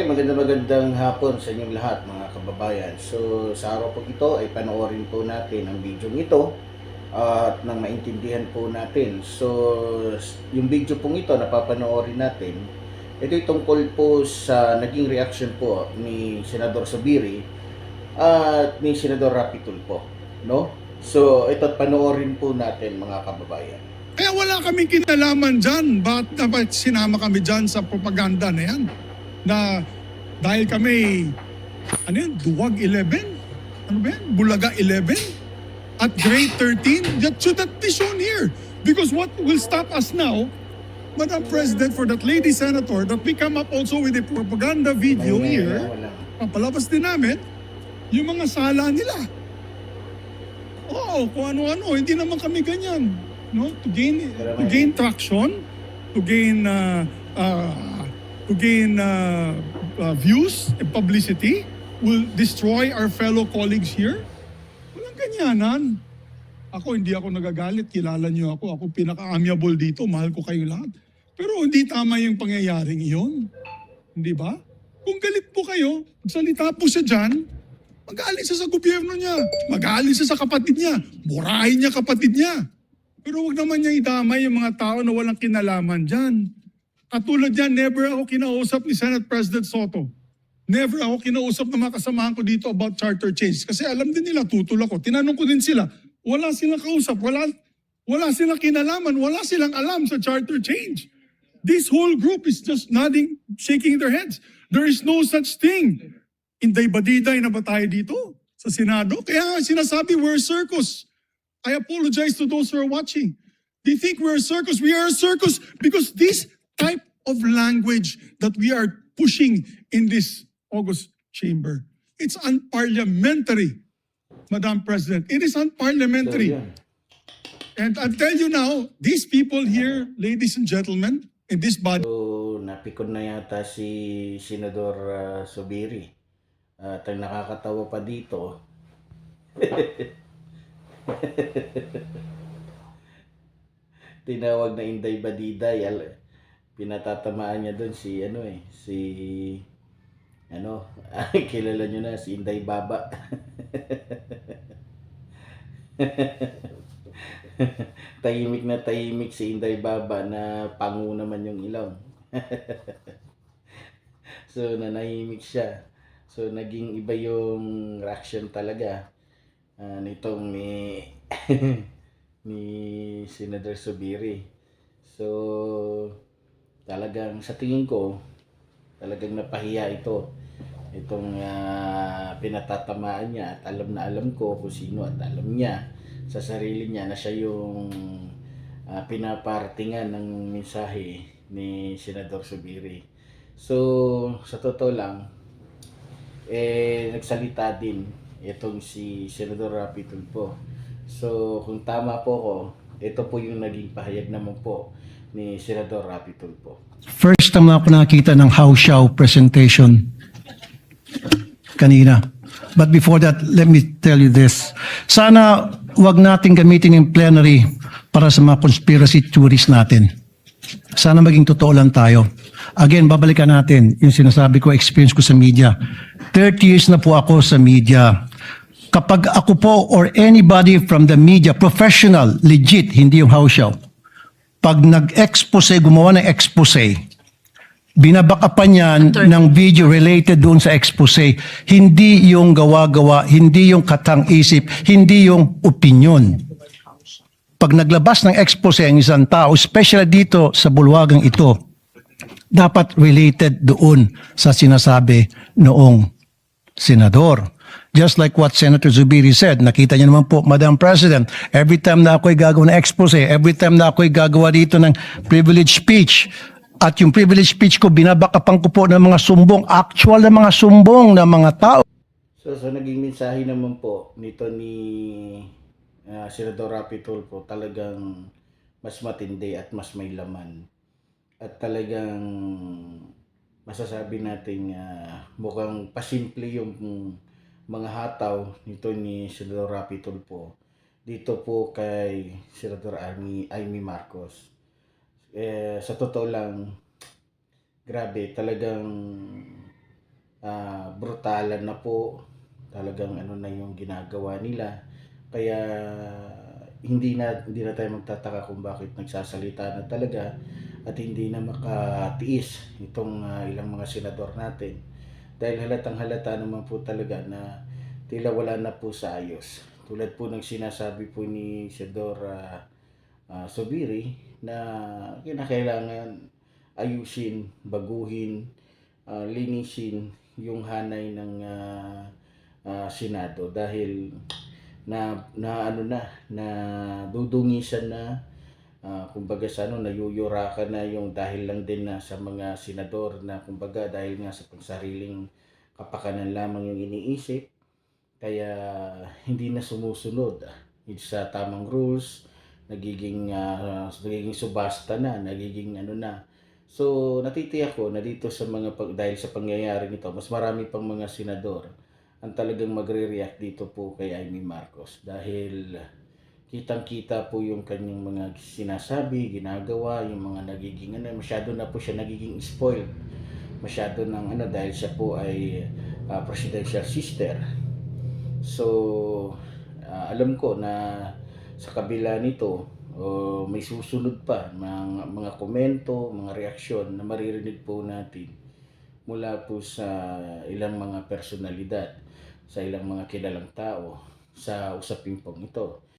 Okay, magandang hapon sa inyong lahat mga kababayan. So sa araw po ito ay panoorin po natin ang video ito at nang maintindihan po natin. So yung video pong ito na papanoorin natin, ito ay tungkol po sa naging reaction po ni Senador Zubiri at ni Senador Rapi Tulfo, no? So ito panoorin po natin mga kababayan. Kaya wala kaming kinalaman dyan. Bakit sinama kami dyan sa propaganda na yan? Na dahil kami, ano yun, Duwag 11? Ano ba yan? Bulaga 11? At grade 13? That should not be shown here. Because what will stop us now, Madam President, for that lady senator, that we come up also with a propaganda video here, papalabas din namin, yung mga sala nila. Oo, kung ano-ano, hindi naman kami ganyan. No, to gain traction, to gain views and publicity, will destroy our fellow colleagues here. Walang ganyanan. Hindi ako nagagalit, kilala niyo ako. Ako pinaka-amiable dito, mahal ko kayo lahat. Pero hindi tama yung pangyayaring iyon. Hindi ba? Kung galit po kayo, magsalita po siya dyan, mag-aalis siya sa gobyerno niya, mag-aalis siya sa kapatid niya, murahin niya kapatid niya. Pero wag naman niya idamay yung mga tao na walang kinalaman dyan. Katulad yan, never ako kinausap ni Senate President Soto. Never ako kinausap ng mga kasamahan ko dito about charter change. Kasi alam din nila, tutol ako. Tinanong ko din sila, wala silang kausap, wala silang kinalaman, wala silang alam sa charter change. This whole group is just nodding, shaking their heads. There is no such thing. Inday-badiday na ba tayo dito sa Senado? Kaya sinasabi, we're a circus. I apologize to those who are watching. They think we're a circus. We are a circus because this type of language that we are pushing in this August chamber, it's unparliamentary, Madam President. It is unparliamentary. And I'll tell you now, these people here, ladies and gentlemen, in this body. So, napikon na yata si Senador Zubiri. At ang nakakatawa pa dito, tinawag na Inday Badiday. Pinatatamaan niya doon si kilala niyo na si Inday Baba. Tahimik na tahimik si Inday Baba na pangu naman yung ilong. So nanahimik siya. So naging iba yung reaction talaga nitong ni Senador Zubiri. So talagang sa tingin ko talagang napahiya itong pinatatamaan niya, at alam na alam ko kung sino, at alam niya sa sarili niya na siya yung pinapartingan ng mensahe ni Senador Zubiri. So sa totoo lang nagsalita din itong si Senador Rapi Tulfo. So kung tama po ko, ito po yung naging pahayag naman po ni Senador Rapi Tulfo. First time na ako nakita ng House Show presentation kanina. But before that, let me tell you this. Sana wag natin gamitin yung plenary para sa mga conspiracy theories natin. Sana maging totoo lang tayo. Again, babalikan natin yung sinasabi ko, experience ko sa media. 30 years na po ako sa media. Kapag ako po or anybody from the media, professional, legit, hindi yung house show, pag nag-expose, gumawa ng expose, binabakapan yan ng video related doon sa expose, hindi yung gawa-gawa, hindi yung katang-isip, hindi yung opinion. Pag naglabas ng expose ang isang tao, especially dito sa bulwagang ito, dapat related doon sa sinasabi noong senador. Just like what Senator Zubiri said, nakita niyo naman po, Madam President, every time na ako'y gagawa ng expose, every time na ako'y gagawa dito ng privilege speech, at yung privilege speech ko, binabakapan ko po ng mga sumbong, actual na mga sumbong ng mga tao. So naging mensahe naman po nito ni Senador Rapi Tulfo talagang mas matindi at mas may laman. At talagang masasabi natin mukhang pasimple yung mga hataw nito ni Senador Rapi Tulfo dito po kay Senador Amy Marcos. Sa totoo lang, grabe, talagang brutalan na po, talagang ano na yung ginagawa nila. Kaya hindi na tayo magtataka kung bakit nagsasalita na talaga at hindi na makatiis itong ilang mga senador natin. Dahil halatang halata naman po talaga na tila wala na po sa ayos. Tulad po ng sinasabi po ni Senador Zubiri na kinakailangan ayusin, baguhin, linisin yung hanay ng Senado dahil na ano na dudungisan na, kumbaga sa ano, nayuyurakan na yung dahil lang din na sa mga senador na kumbaga dahil nga sa pangsariling kapakanan lamang yung iniisip, kaya hindi na sumusunod sa tamang rules, nagiging subasta na, nagiging ano na. So natitiyak ko na dito sa dahil sa pangyayari nito, mas marami pang mga senador ang talagang magre-react dito po kay Amy Marcos dahil kitang-kita po yung kanyang mga sinasabi, ginagawa, yung mga nagiging ano, masyado na po siya nagiging spoiled. Masyado ng ano dahil siya po ay presidential sister. So alam ko na sa kabila nito may susunod pa mga komento, mga reaksyon na maririnig po natin mula po sa ilang mga personalidad, sa ilang mga kilalang tao sa usaping pong ito.